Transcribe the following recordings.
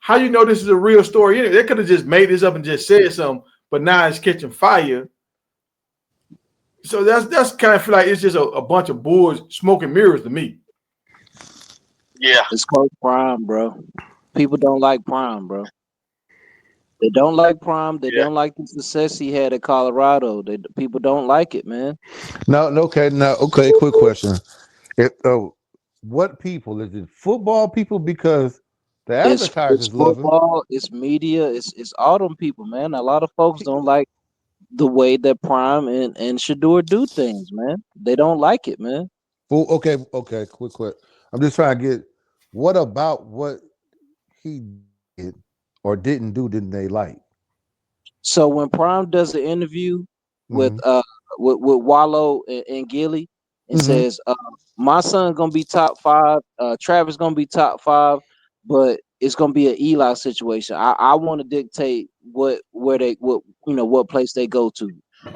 how you know this is a real story? They could have just made this up and just said something, but now it's catching fire. So that's kind of feel like it's just a bunch of boys smoking mirrors to me. Yeah. It's called Prime, bro. People don't like Prime, bro. They don't like Prime. They don't like the success he had at Colorado. People don't like it, man. No, okay, no, okay. Quick question: If, what people is it? Football people because the It's advertisers love him. football, it's media, it's all them people, man. A lot of folks don't like the way that Prime and Shedeur do things, man. They don't like it, man. Well, okay, okay. Quick. I'm just trying to get what about what he did or didn't do didn't they like? So when Prime does an interview with Mm-hmm. Wallow and Gilly and Mm-hmm. says, my son gonna be top five, Travis gonna be top five, but it's gonna be an Eli situation. I want to dictate what place they go to,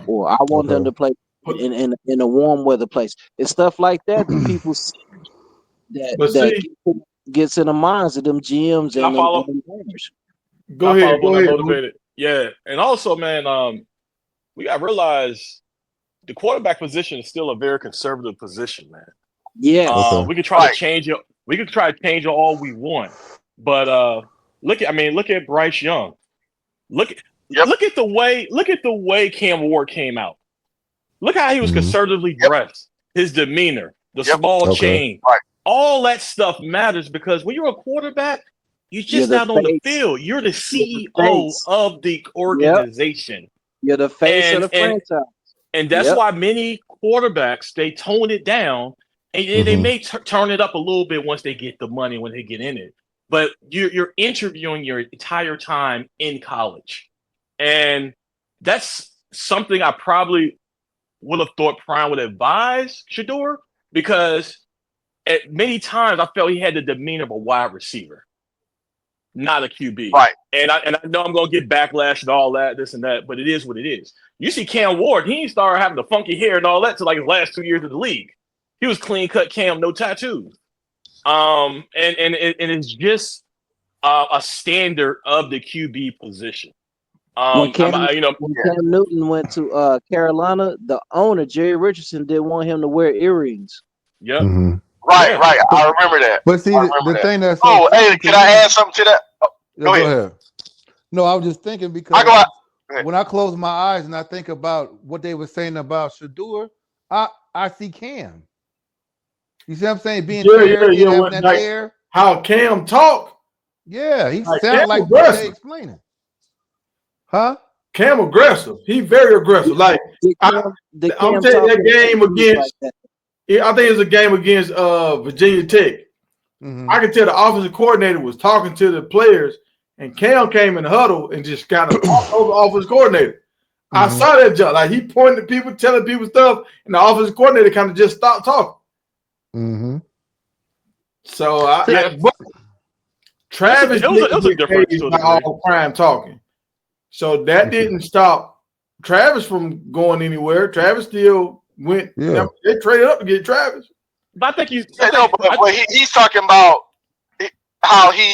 or I want them Okay. to play in a warm weather place. It's stuff like that that people see But see, gets in the minds of them GMs Can I and follow? them owners. go I follow ahead, up on go that ahead. motivated. Yeah, and also, man, we got to realize the quarterback position is still a very conservative position, man. Yes. Okay. We could try to change it. We could try to change it all we want, but look at Bryce Young. Look at the way Cam Ward came out. Look how he was Mm-hmm. conservatively dressed. His demeanor, the small Okay. chain, Right. all that stuff matters because when you're a quarterback, you're You're just the not on the face. field. You're the You're the CEO face. of the Yep. organization. You're the face of And the and franchise. and that's Yep. why many quarterbacks they tone it down, and they Mm-hmm. may turn it up a little bit once they get the money when they get in it. But you're interviewing your entire time in college, and that's something I probably would have thought Prime would advise Shedeur because at many times I felt he had the demeanor of a wide receiver, not a QB. Right. And I know I'm gonna get backlash and all that, this and that, but it is what it is. You see Cam Ward, he ain't started having the funky hair and all that till like his last 2 years of the league. He was clean cut Cam, no tattoos. And it's just a standard of the QB position. When Cam You know, when Cam Newton went to Carolina, the owner Jerry Richardson didn't want him to wear earrings. yep, Mm-hmm. Right. yeah. Right. I remember that. But see, I remember the that. thing that's so Oh, hey, funny can to I me. add something to that? Oh, Yeah, go go ahead. ahead. No, I was just thinking I because go out. Go ahead. when I close my eyes and I think about what they were saying about Shedeur, I see Cam. You see what I'm saying? Being fair Yeah. and having What, that like hair. how Cam talk? Yeah, he Like sound Cam like what they aggressive. explaining. Huh? Cam aggressive. He very aggressive. Like Did I, I'm Cam telling you, talk that in game interviews like against, that? I think it was a game against Virginia Tech. Mm-hmm. I could tell the offensive coordinator was talking to the players, and Cam came in the huddle and just kind of talked over the offensive coordinator. I Mm-hmm. saw that jump. Like he pointed at people, telling people stuff, and the offensive coordinator kind of just stopped talking. Mm-hmm. So Yeah. but Travis It was didn't a get difference to paid a by degree. all Prime talking. So that didn't stop Travis from going anywhere. Travis still went. Yeah. They traded up to get Travis. But I think you. Yeah, no, but he's talking about how he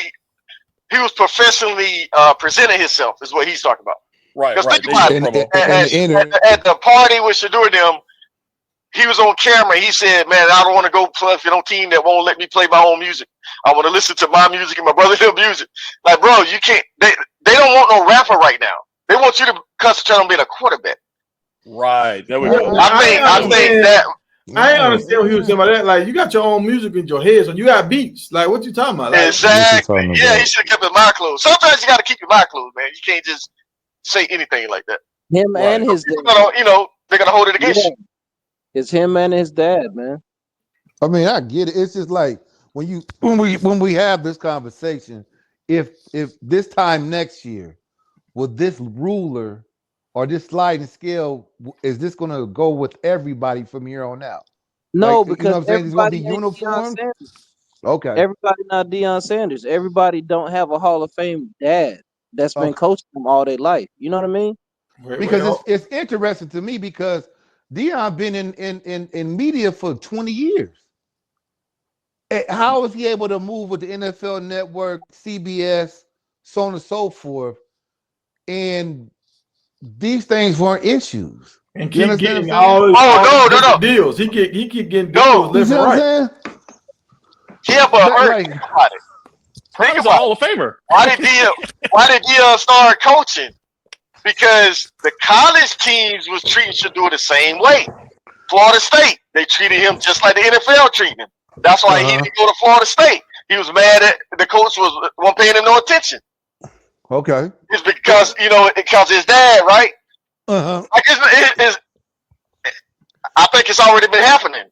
was professionally presenting himself is what he's talking about. right. Because think They about use it. promo. And the inner. At the party with Shedeur and them, he was on camera. He said, "Man, I don't want to go play for no team that won't let me play my own music. I want to listen to my music and my brother's music." Like, bro, you can't. They don't want no rapper right now. They want you to concentrate on being a quarterback. Right. There we Yeah, go. I think that. I ain't understand what he was saying about that. Like, you got your own music in your head, so you got beats. Like, what you talking about? Like, Exactly. talking Yeah, about? he should have kept his mind closed. Sometimes you got to keep your mind closed, man. You can't just say anything like that. Him Right. and his People dad. they're gonna hold it against Yeah. you. It's him and his dad, man. I mean, I get it. It's just like when we have this conversation, if this time next year, will this ruler or this sliding scale is this going to go with everybody from here on out? No, Like, you know because what I'm saying? It's going to everybody be ain't Deion uniform. Sanders. Okay. Everybody not Deion Sanders. Everybody don't have a Hall of Fame dad that's been Okay. coaching them all their life. You know what I mean? Because it's interesting to me because Dion been in media for 20 years. How is he able to move with the NFL Network, CBS, so on and so forth. And these things weren't issues. And You keep understand getting what I'm saying? all no. different deals. He keep getting No. deals You left see and what I'm right. saying? Yeah, but That, Hurt, like, think about it. Think Probably a about Hall it. of Famer. Why did Dion start coaching? Because the college teams was treating Shedeur the same way. Florida State, they treated him just like the NFL treated him. That's why he didn't go to Florida State. He was mad at the coach wasn't paying him no attention. okay. It's because because his dad, right? I guess I think it's already been happening.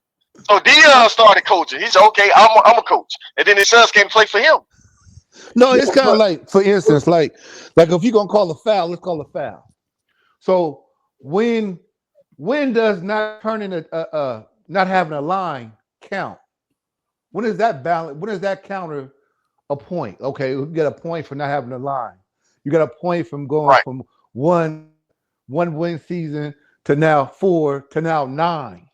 So Dion started coaching. He said, "Okay, I'm a coach," and then his sons came play for him. No, it's kind of like, for instance, like if you're gonna call a foul, let's call a foul. So when does not turning not having a line count? When is that balance? When is that counter a point? Okay, you get a point for not having a line. You got a point from going from one win season to now 4 to now 9.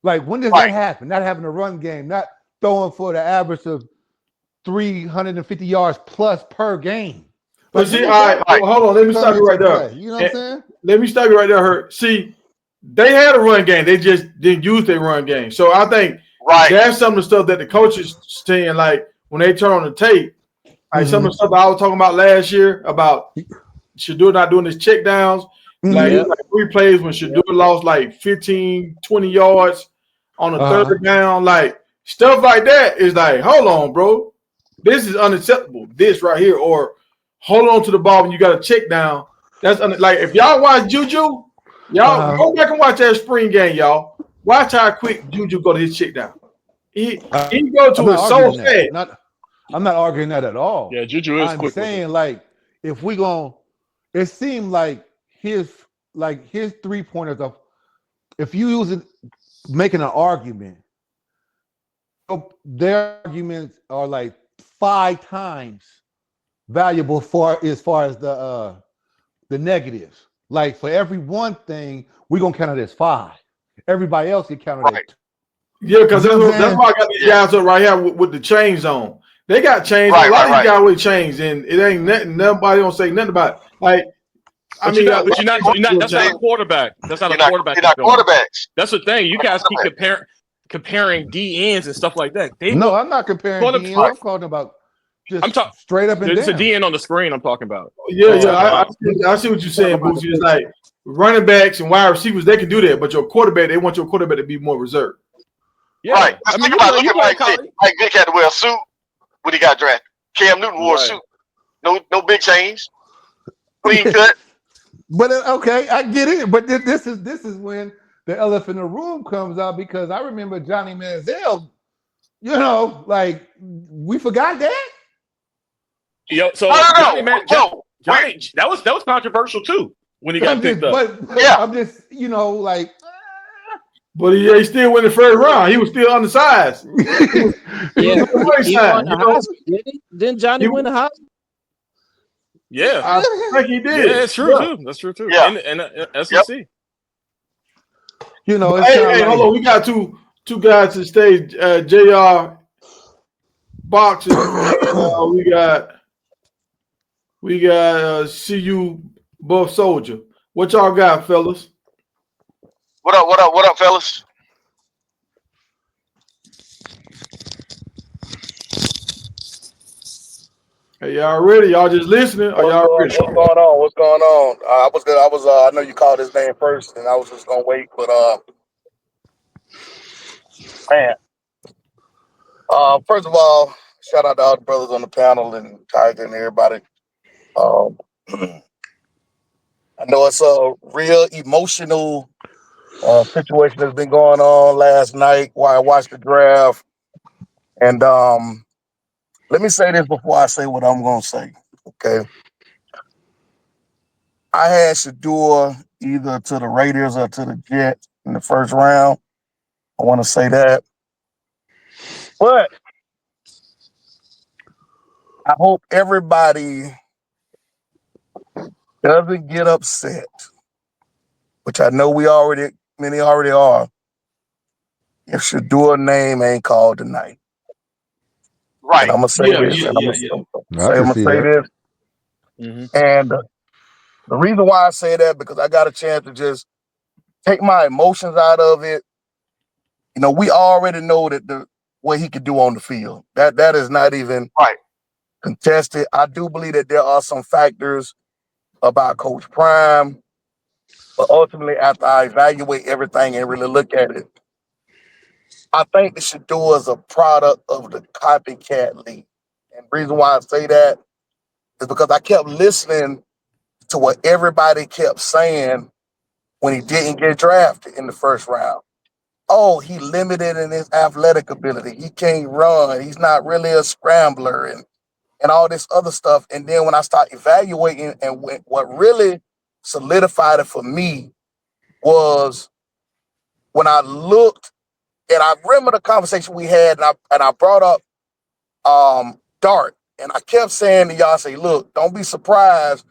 Like, when does that happen? Not having a run game, not throwing for the average of 350 yards plus per game. But see, all right, hold on. Let me stop you right there. You know what I'm saying? Let me stop you right there, Hurt. See, they had a run game. They just didn't use their run game. So I think that's some of the stuff that the coaches saying, like, when they turn on the tape, like some of the stuff I was talking about last year about Shedeur not doing his check downs. Like, it was like 3 plays when Shedeur lost like 15, 20 yards on a third down. Like, stuff like that is like, hold on, bro. This is unacceptable. This right here. Or hold on to the ball when you got a check down. That's like, if y'all watch Juju, y'all go back and watch that spring game, y'all. Watch how quick Juju go to his check down. He go to it so fast. I'm not arguing that at all. Yeah, Juju is quick. I'm saying, like, if we gon', it seemed like his 3-pointers of, if you use it making an argument, their arguments are like 5 times valuable as far as the negatives. Like, for every one thing, we're gonna count it as 5. Everybody else can count it as 2. Yeah, because that's why I got these guys up right here with the chains on. They got chains. A lot of these guys with chains, and it ain't nothing. Nobody don't say nothing about it. Like, you're not. That's not a quarterback. That's not a quarterback. You're not quarterbacks. That's the thing. You guys keep comparing DNs and stuff like that. I'm not comparing DNs. I'm talking about just straight up and down. It's a DN on the screen I'm talking about. Yeah. I see what you're saying, Boosie. It's like running backs and wide receivers, they can do that, but your quarterback, they want your quarterback to be more reserved. Yeah. Right. I mean, look at Mike Vick had to wear a suit when he got drafted. Cam Newton wore a suit. No big change. Clean cut. But okay, I get it. But this is when the elephant in the room comes out, because I remember Johnny Manziel. Like, we forgot that. Yo, so Johnny, that was controversial too when he got picked up. I'm just, like. But he still went the first round. He was still undersized. Didn't Johnny win the Heisman? Yeah, I think he did. Yeah, it's true too. That's true too. Yeah, and SEC. Hey, hold on. We got two guys to the stage. JR boxing. we got CU Buff Soldier. What y'all got, fellas? What up, fellas? Hey, y'all ready? Y'all just listening? Or y'all ready? What's going on? I was good. I know you called his name first, and I was just gonna wait, but man. First of all, shout out to all the brothers on the panel and Tiger and everybody. I know it's a real emotional situation that's been going on last night while I watched the draft. And let me say this before I say what I'm going to say, okay? I had Shedeur either to the Raiders or to the Jets in the first round. I want to say that. But I hope everybody doesn't get upset, which I know many already are, if Shedeur name ain't called tonight. Right. And I'm gonna say this. I'm gonna say this. And the reason why I say that, because I got a chance to just take my emotions out of it. You know, we already know that what he could do on the field. That is not even contested. I do believe that there are some factors about Coach Prime, but ultimately, after I evaluate everything and really look at it, I think the Shedeur is a product of the copycat league. And the reason why I say that is because I kept listening to what everybody kept saying when he didn't get drafted in the first round. Oh, he limited in his athletic ability. He can't run. He's not really a scrambler and all this other stuff. And then when I start evaluating, and what really solidified it for me was when I looked, and I remember the conversation we had, and I brought up Dart, and I kept saying to y'all, say, look, don't be surprised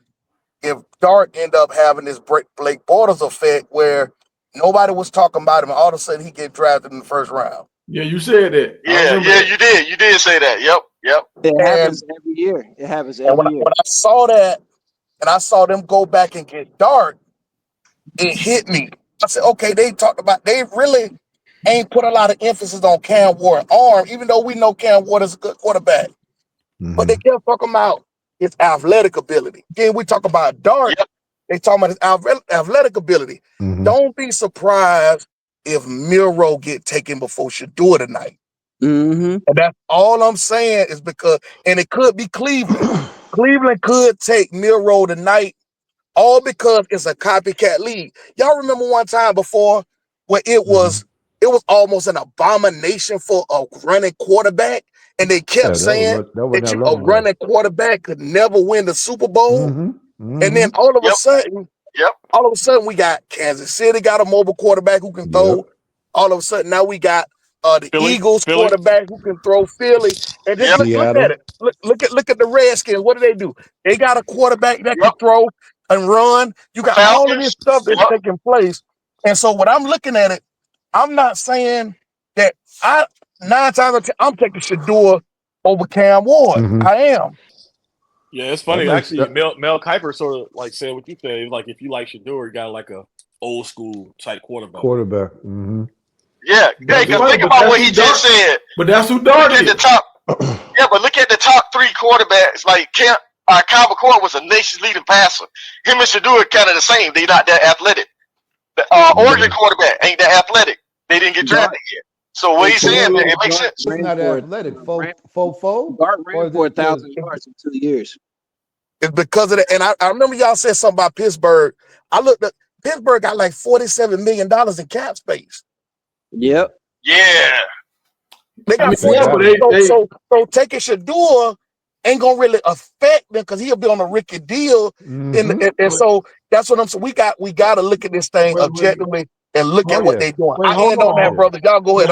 if Dart end up having this Blake Bortles effect where nobody was talking about him, and all of a sudden he get drafted in the first round. Yeah, you said that. Yeah, you did. You did say that. Yep. It happens every year. It happens every year. When I saw that, and I saw them go back and get Dart, it hit me. I said, okay, they really ain't put a lot of emphasis on Cam Ward's arm, even though we know Cam Ward is a good quarterback. But they kept talking about his athletic ability. Then we talk about Dart, they talking about his athletic ability. Don't be surprised if Miro get taken before Shedeur tonight. And that's all I'm saying is because, and it could be Cleveland. Cleveland could take Miro tonight, all because it's a copycat league. Y'all remember one time before where it was almost an abomination for a running quarterback, and they kept saying that a running quarterback could never win the Super Bowl. And then all of a sudden, we got Kansas City got a mobile quarterback who can throw. All of a sudden, now we got the Eagles quarterback who can throw. Philly, and just look at it. Look at the Redskins. What do? They got a quarterback that can throw and run. You got all of this stuff that's taking place. And so when I'm looking at it, I'm not saying that 9 times out of 10, I'm taking Shedeur over Cam Ward. I am. Yeah, it's funny. Actually, Mel Kiper sort of like said what you said. Like, if you like Shedeur, you got like a old school type quarterback. Yeah, because think about what he just said. But that's who Dart is. But look at the top 3 quarterbacks. Like Kyle McCord was a nation's leading passer. Him and Shedeur are kind of the same. They're not that athletic. The Oregon quarterback ain't that athletic. They didn't get drafted yet. So what he's saying, it makes sense. He's not athletic. Dart ran for 1,000 yards in 2 years. It's because of that. And I remember y'all said something about Pittsburgh. I looked at Pittsburgh got like $47 million in cap space. Yep. Yeah. They got so taking Shedeur ain't gonna really affect them because he'll be on a rookie deal. And so that's what I'm saying. We got to look at this thing objectively and look at what they're doing. I end on that, brother. Y'all go ahead.